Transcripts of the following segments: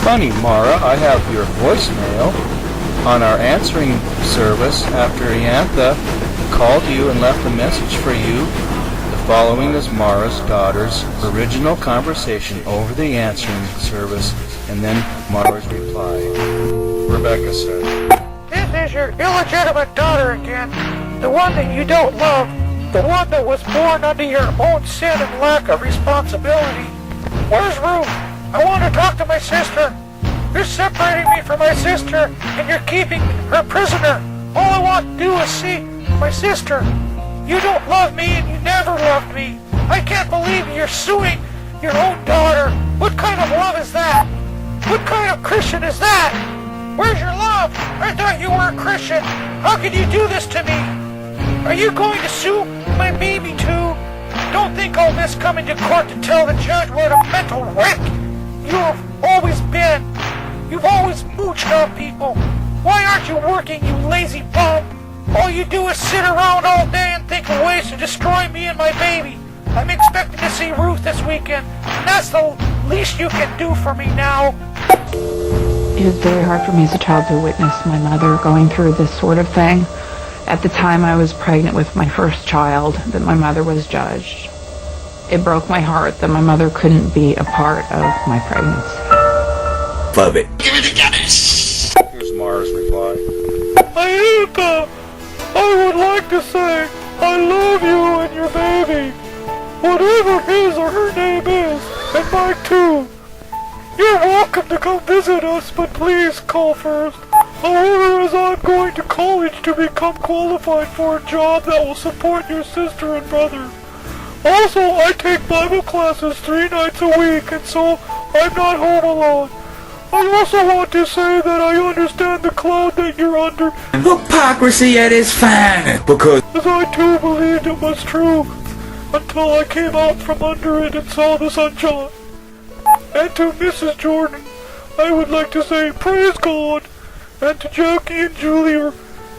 Funny, Mara, I have your voicemail on our answering service after Iantha called you and left a message for you. The following is Mara's daughter's original conversation over the answering service, and then Mara's reply. Rebecca said, "This is your illegitimate daughter again, the one that you don't love, the one that was born under your own sin and lack of responsibility. Where's Ruth? I want to talk to my sister. You're separating me from my sister, and you're keeping her prisoner. All I want to do is see my sister. You don't love me, and you never loved me. I can't believe you're suing your own daughter. What kind of love is that? What kind of Christian is that? Where's your love? I thought you were a Christian. How could you do this to me? Are you going to sue my baby too? Don't think I'll miss coming to court to tell the judge what a mental wreck you have always been. You've always mooched on people. Why aren't you working, you lazy bum? All you do is sit around all day and think of ways to destroy me and my baby. I'm expecting to see Ruth this weekend, and that's the least you can do for me now." It was very hard for me as a child to witness my mother going through this sort of thing. At the time I was pregnant with my first child, that my mother was judged. It broke my heart that my mother couldn't be a part of my pregnancy. Love it. Give me the gas! Here's Mara's reply. "Iantha, I would like to say I love you and your baby, whatever his or her name is, and mine too. You're welcome to come visit us, but please call first. However, as I'm going to college to become qualified for a job that will support your sister and brother. Also, I take Bible classes 3 nights a week, and so I'm not home alone. I also want to say that I understand the cloud that you're under, Hypocrisy at its finest, because as I too believed it was true, until I came out from under it and saw the sunshine. And to Mrs. Jordan, I would like to say praise God. And to Jackie and Julie, or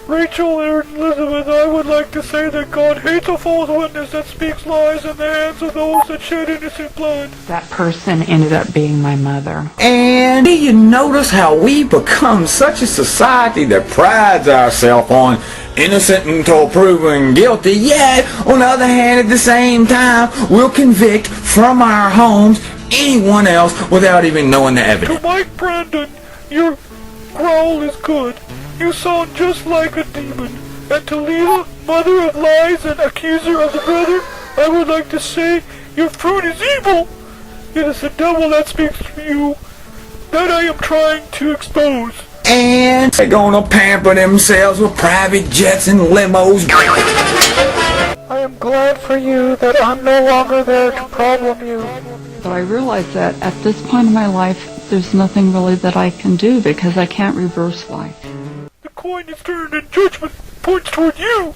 Rachel and Elizabeth, I would like to say that God hates a false witness that speaks lies in the hands of those that shed innocent blood." That person ended up being my mother. And do you notice how we become such a society that prides ourselves on innocent until proven guilty, yet on the other hand at the same time we'll convict from our homes anyone else without even knowing the evidence? To Mike Brandon, your growl is good. You sound just like a demon. And to Leela, mother of lies and accuser of the brother, I would like to say your fruit is evil. It is the devil that speaks through you that I am trying to expose. And they're gonna pamper themselves with private jets and limos. I am glad for you that I'm no longer there to problem you. So I realized that at this point in my life, there's nothing really that I can do because I can't reverse life. The coin is turned and judgment points toward you.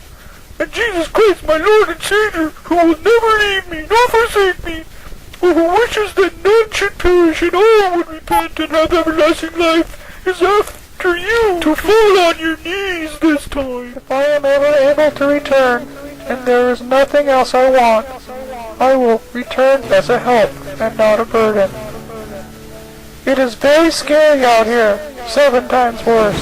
And Jesus Christ, my Lord and Savior, who will never leave me nor forsake me, who wishes that none should perish and all would repent and have everlasting life, is after you to fall on your knees this time. If I am ever able to return, and there is nothing else I want, I will return as a help and not a burden. It is very scary out here, 7 times worse.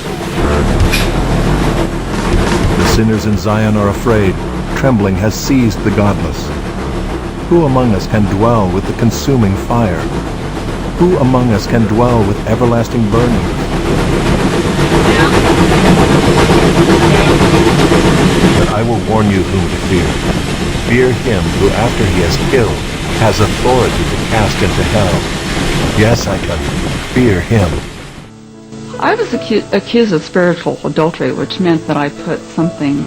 The sinners in Zion are afraid. Trembling has seized the godless. Who among us can dwell with the consuming fire? Who among us can dwell with everlasting burning? But I will warn you whom to fear. Fear him who after he has killed has authority to cast into hell. Yes, I can fear him. I was accused of spiritual adultery, which meant that I put something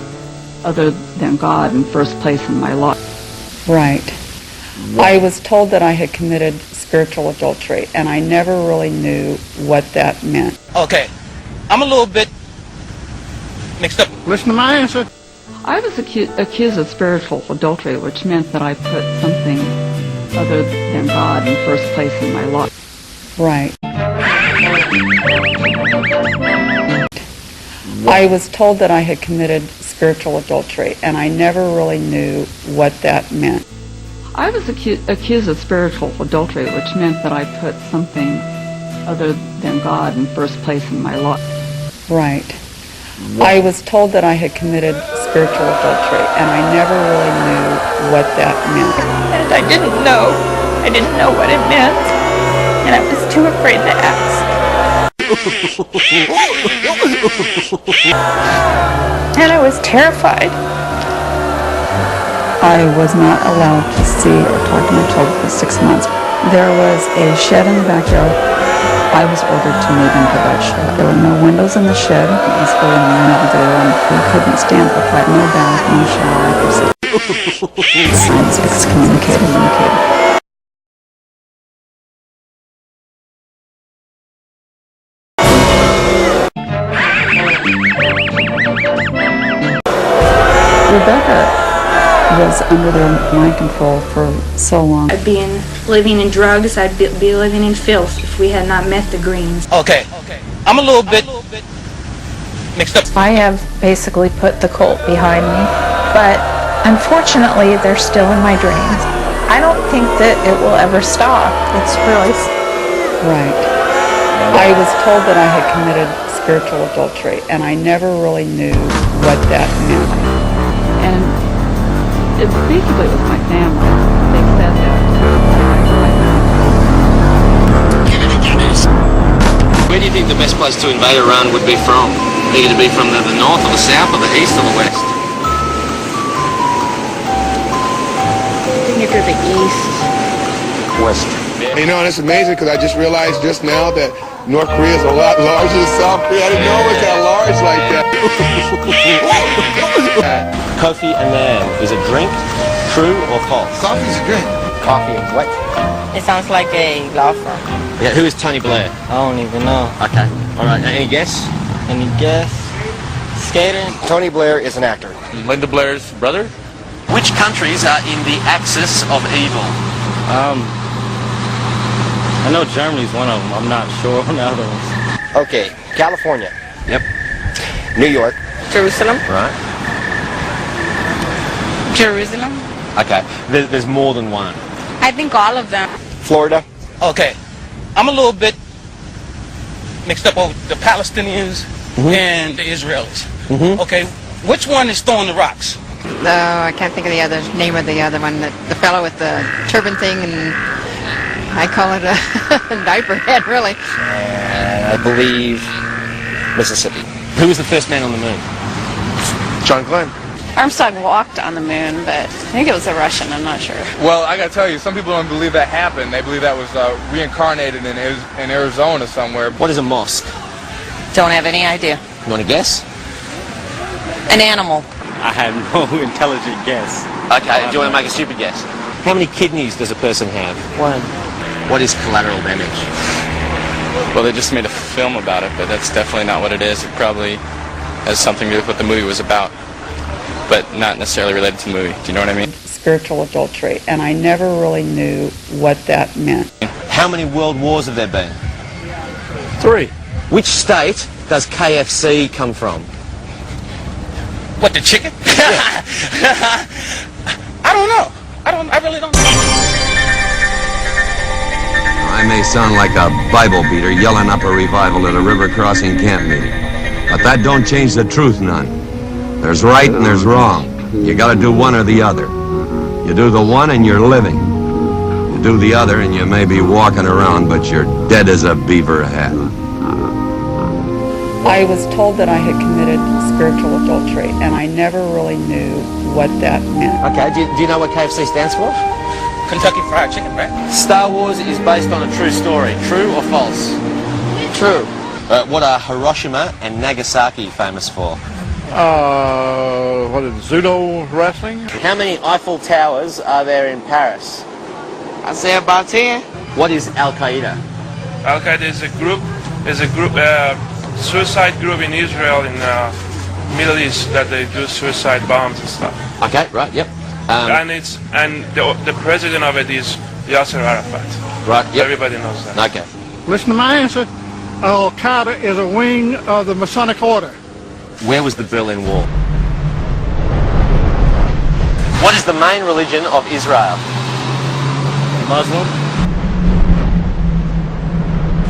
other than God in first place in my life. Right. I was told that I had committed spiritual adultery, and I never really knew what that meant. Okay, I'm a little bit mixed up. Listen to my answer. I was accused of spiritual adultery, which meant that I put something other than God in first place in my life. Right. I was told that I had committed spiritual adultery, and I never really knew what that meant. I was accused of spiritual adultery, which meant that I put something other than God in first place in my life. Right. I was told that I had committed spiritual adultery, and I never really knew what that meant. And I didn't know. I didn't know what it meant, and I was too afraid to ask. And I was terrified. I was not allowed to see or talk to my children for 6 months. There was a shed in the backyard. I was ordered to move into that shed. There were no windows in the shed. It was very mildew, and we couldn't stand upright. No bath, no shower. Science excommunicated. Rebecca was under their mind control for so long. I'd be living in drugs. I'd be living in filth if we had not met the Greens. Okay. I'm a little bit mixed up. I have basically put the cult behind me, but unfortunately they're still in my dreams. I don't think that it will ever stop. It's really... Right. I was told that I had committed spiritual adultery, and I never really knew what that meant. And it basically was my family. They said that. Where do you think the best place to invade Iran would be from? Think it'd be from the north or the south or the east or the west? I think it'd be the east. West. You know, and it's amazing because I just realized just now that North Korea is a lot larger than South Korea. I didn't know it was that large like that. Coffee Annan is a drink, true or false? Coffee's a drink. Coffee what? It sounds like a law firm. Okay, who is Tony Blair? I don't even know. Okay, alright, any guess? Any guess? Skater? Tony Blair is an actor. Linda Blair's brother? Which countries are in the axis of evil? I know Germany's one of them. I'm not sure on the other ones. Okay, California. Yep. New York. Jerusalem? Right. Jerusalem? Okay, there's more than one. I think all of them. Florida. Okay. I'm a little bit mixed up over the Palestinians and the Israelis. Okay, which one is throwing the rocks? I can't think of the other name of the other one. The fellow with the turban thing, and I call it a diaper head, really. I believe Mississippi. Who was the first man on the moon? John Glenn. Armstrong walked on the moon, but I think it was a Russian. I'm not sure. Well, I gotta tell you, some people don't believe that happened. They believe that was reincarnated in Arizona somewhere. What is a mosque? Don't have any idea. You want to guess? An animal. I have no intelligent guess. Okay, do you want to make a stupid guess? How many kidneys does a person have? One. What is collateral damage? Well, they just made a film about it, but that's definitely not what it is. It probably has something to do with what the movie was about, but not necessarily related to the movie. Do you know what I mean? Spiritual adultery, and I never really knew what that meant. How many world wars have there been? 3. Which state does KFC come from? What, the chicken? I don't know. I really don't know. I may sound like a Bible beater yelling up a revival at a river crossing camp meeting, but that don't change the truth none. There's right and there's wrong. You gotta do one or the other. You do the one and you're living. You do the other and you may be walking around, but you're dead as a beaver hat. I was told that I had committed spiritual adultery, and I never really knew what that meant. Okay, do you know what KFC stands for? Kentucky Fried Chicken, right? Star Wars is based on a true story. True or false? True. What are Hiroshima and Nagasaki famous for? What is it, judo wrestling? How many Eiffel Towers are there in Paris? I say about 10. What is Al-Qaeda? Al-Qaeda is a group, suicide group in Israel, in Middle East, that they do suicide bombs and stuff. Okay, right, yep. And the president of it is Yasser Arafat. Right, yep. Everybody knows that. Okay. Listen to my answer. Al-Qaeda is a wing of the Masonic Order. Where was the Berlin Wall? What is the main religion of Israel? Muslim?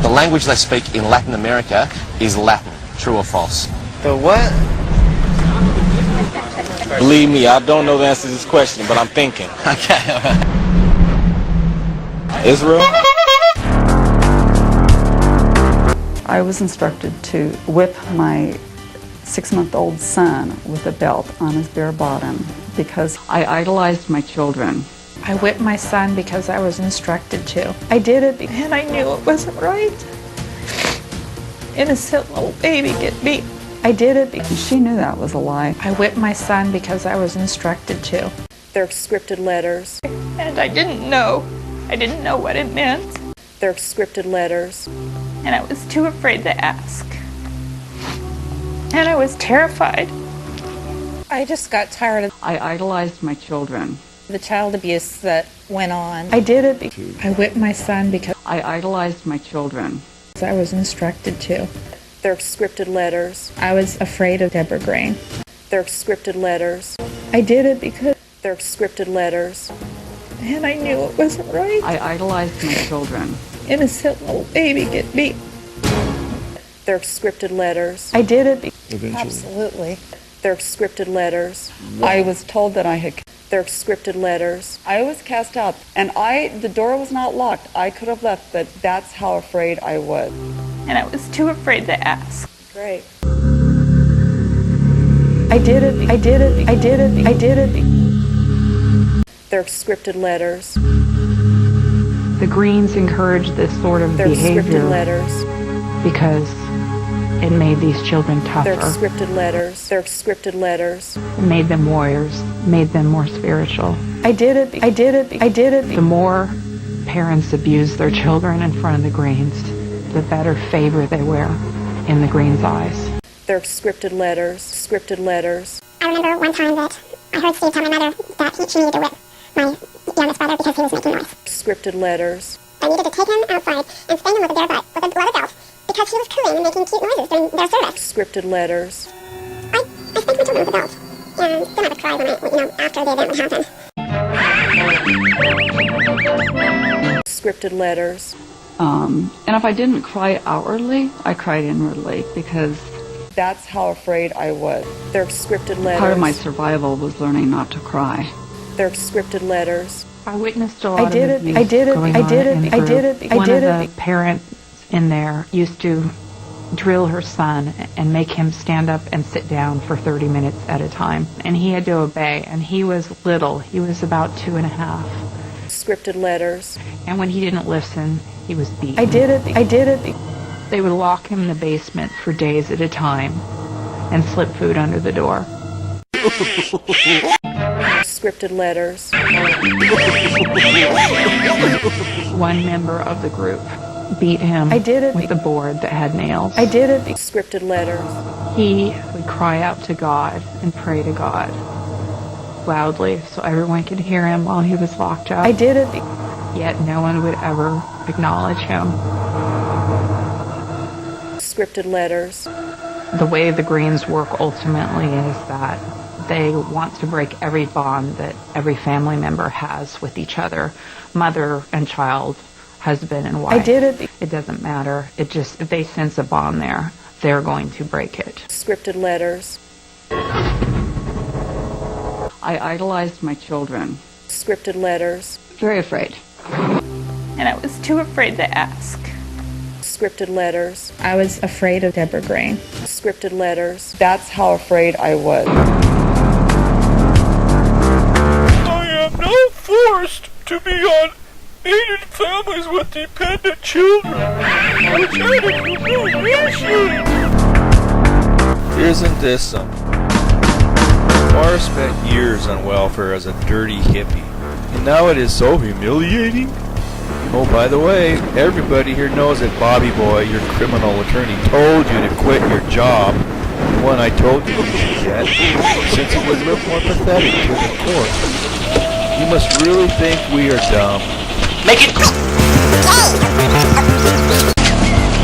The language they speak in Latin America is Latin. True or false? The what? Believe me, I don't know the answer to this question, but I'm thinking. Okay. Israel? I was instructed to whip my 6-month-old son with a belt on his bare bottom because I idolized my children. I whipped my son because I was instructed to. I did it and I knew it wasn't right. Innocent little baby get beat. I did it because She knew that was a lie. I whipped my son because I was instructed to. They're scripted letters. And I didn't know. I didn't know what it meant. They're scripted letters. And I was too afraid to ask. And I was terrified. I just got tired of I idolized my children. the child abuse that went on. I did it because I whipped my son because I idolized my children. I was instructed to. They're scripted letters. I was afraid of Deborah Green. They're scripted letters. I did it because They're scripted letters. and I knew it wasn't right. I idolized my children. Innocent little baby get beat. They're scripted letters. I did it Eventually. absolutely. They're scripted letters. I was told that I had. They're scripted letters. I was cast out, and the door was not locked. I could have left, but that's how afraid I was. And I was too afraid to ask. Great. I did it. I did it. I did it. I did it. They're scripted letters. The Greens encouraged this sort of They're behavior scripted letters. because it made these children tougher. They're scripted letters. They're scripted letters. It made them warriors, made them more spiritual. I did it. I did it. I did it. The more parents abuse their children in front of the Greens, the better favor they wear in the Greens' eyes. They're scripted letters. Scripted letters. I remember one time that I heard Steve tell my mother that she needed to whip my youngest brother because he was making noise. Scripted letters. I needed to take him outside and spank him with a bare butt with a leather belt because he was cooing and making cute noises during their service. Scripted letters. I spanked my children with a belt. And then I would cry when after the event would happen. Scripted letters. And if I didn't cry outwardly, I cried inwardly because that's how afraid I was. They're scripted letters. Part of my survival was learning not to cry. They're scripted letters. I witnessed a lot I did of it. I did it. I did it. I did it. I One did of it. the parents in there used to drill her son and make him stand up and sit down for 30 minutes at a time. And he had to obey. And he was little. He was about 2.5. Scripted letters. And when he didn't listen, he was beaten. I did it. I did it. They would lock him in the basement for days at a time and slip food under the door. Scripted letters. One member of the group beat him I did it. with a board that had nails. I did it. Scripted letters. He would cry out to God and pray to God loudly so everyone could hear him while he was locked up. I did it. Yet no one would ever acknowledge him. Scripted letters. The way the Greens work ultimately is that they want to break every bond that every family member has with each other, mother and child, husband and wife. I did it. It doesn't matter. It just, if they sense a bond there, they're going to break it. Scripted letters. I idolized my children. Scripted letters. Very afraid. And I was too afraid to ask. Scripted letters. I was afraid of Deborah Green. Scripted letters. That's how afraid I was. I am now forced to be on aided families with dependent children, which added humiliation. Isn't this something? Mara spent years on welfare as a dirty hippie, and now it is so humiliating. Oh, by the way, everybody here knows that Bobby Boy, your criminal attorney, told you to quit your job, the one I told you should get, since it would look more pathetic to the court. You must really think we are dumb. Make it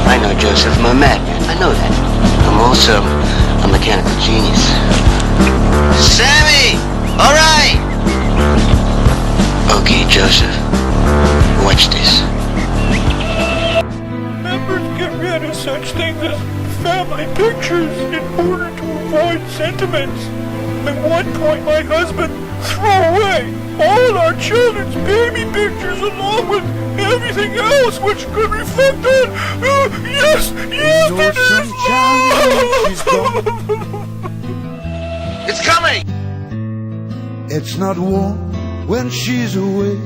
I know Joseph, I'm a madman. I know that. I'm also a mechanical genius. Sammy! Alright! Okay, Joseph. Watch this. Members such things as family pictures in order to avoid sentiments. At one point, my husband threw away all our children's baby pictures along with everything else which could reflect on, yesterday's love. It's coming! It's not warm when she's away.